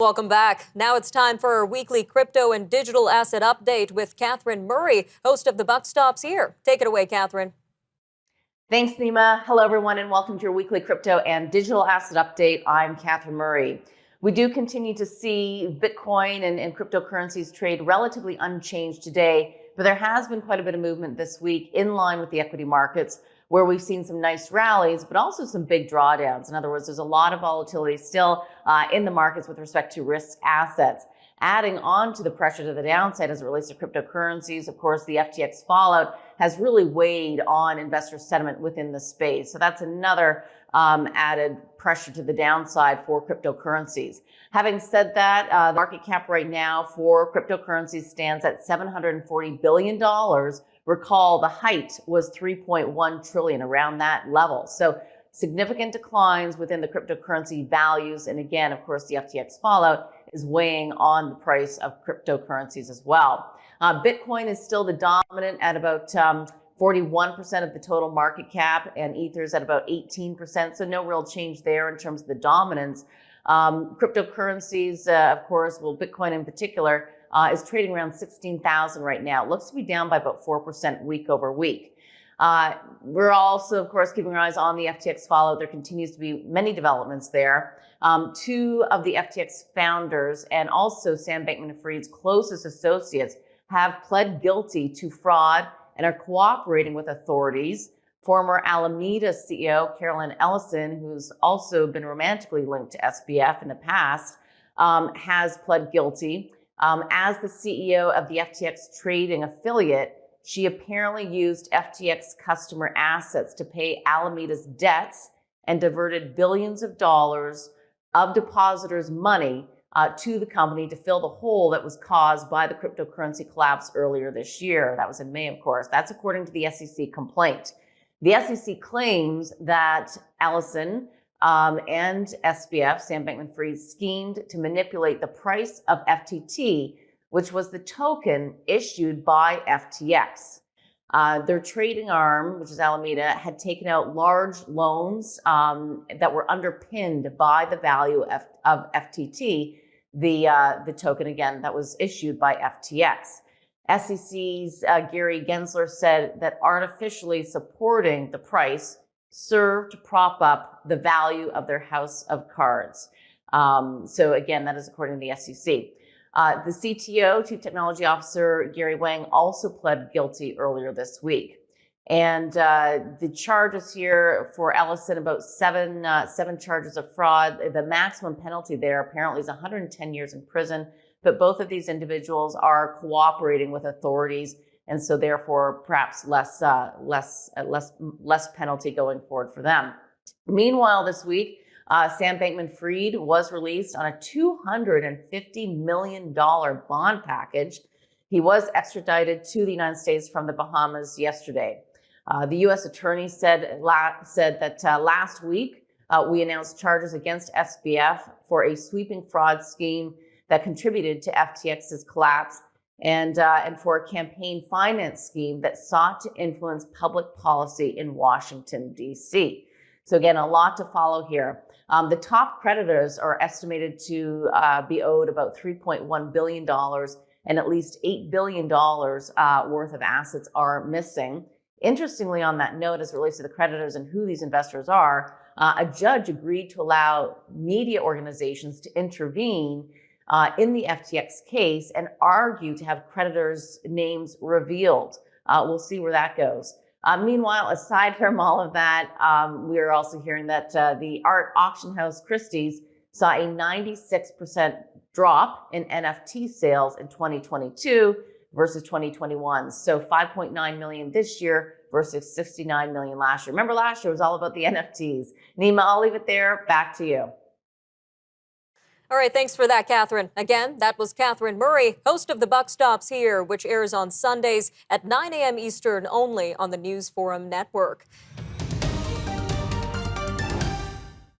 Welcome back. Now it's time for our weekly crypto and digital asset update with Catherine Murray, host of The Buck Stops Here. Take it away, Catherine. Thanks, Nima. Hello, everyone, and welcome to your weekly crypto and digital asset update. I'm Catherine Murray. We do continue to see Bitcoin and cryptocurrencies trade relatively unchanged today, but there has been quite a bit of movement this week in line with the equity markets, where we've seen some nice rallies, but also some big drawdowns. In other words, there's a lot of volatility still in the markets with respect to risk assets. Adding on to the pressure to the downside as it relates to cryptocurrencies, of course, the FTX fallout has really weighed on investor sentiment within the space. So that's another added pressure to the downside for cryptocurrencies. Having said that, the market cap right now for cryptocurrencies stands at $740 billion. Recall the height was 3.1 trillion, around that level. So significant declines within the cryptocurrency values. And again, of course, the FTX fallout is weighing on the price of cryptocurrencies as well. Bitcoin is still the dominant at about 41% of the total market cap, and Ether's at about 18%. So no real change there in terms of the dominance. Cryptocurrencies, of course, well, Bitcoin in particular, is trading around 16,000 right now. It looks to be down by about 4% week over week. We're also, of course, keeping our eyes on the FTX fallout. There continues to be many developments there. Two of the FTX founders and also Sam Bankman-Fried's closest associates have pled guilty to fraud and are cooperating with authorities. Former Alameda CEO Caroline Ellison, who's also been romantically linked to SBF in the past, has pled guilty. As the CEO of the FTX trading affiliate, she apparently used FTX customer assets to pay Alameda's debts and diverted billions of dollars of depositors' money to the company to fill the hole that was caused by the cryptocurrency collapse earlier this year. That was in May, of course. That's according to the SEC complaint. The SEC claims that Ellison and SBF, Sam Bankman-Fried, schemed to manipulate the price of FTT, which was the token issued by FTX. Their trading arm, which is Alameda, had taken out large loans that were underpinned by the value of FTT, the token, again, that was issued by FTX. SEC's Gary Gensler said that artificially supporting the price served to prop up the value of their house of cards. So again, that is according to the SEC. The CTO, Chief Technology Officer Gary Wang, also pled guilty earlier this week. And the charges here for Ellison, about seven charges of fraud. The maximum penalty there apparently is 110 years in prison. But both of these individuals are cooperating with authorities, and so therefore perhaps less penalty going forward for them. Meanwhile, this week, Sam Bankman-Fried was released on a $250 million bond package. He was extradited to the United States from the Bahamas yesterday. The U.S. attorney said that last week we announced charges against SBF for a sweeping fraud scheme that contributed to FTX's collapse and for a campaign finance scheme that sought to influence public policy in Washington, D.C. So again, a lot to follow here. The top creditors are estimated to be owed about $3.1 billion, and at least $8 billion worth of assets are missing. Interestingly, on that note, as it relates to the creditors and who these investors are, a judge agreed to allow media organizations to intervene in the FTX case and argue to have creditors' names revealed. We'll see where that goes. Meanwhile, aside from all of that, we are also hearing that the art auction house Christie's saw a 96% drop in NFT sales in 2022 versus 2021. So 5.9 million this year versus 69 million last year. Remember, last year was all about the NFTs. Nima, I'll leave it there. Back to you. All right, thanks for that, Catherine. Again, that was Catherine Murray, host of The Buck Stops Here, which airs on Sundays at 9 a.m. Eastern only on the News Forum Network.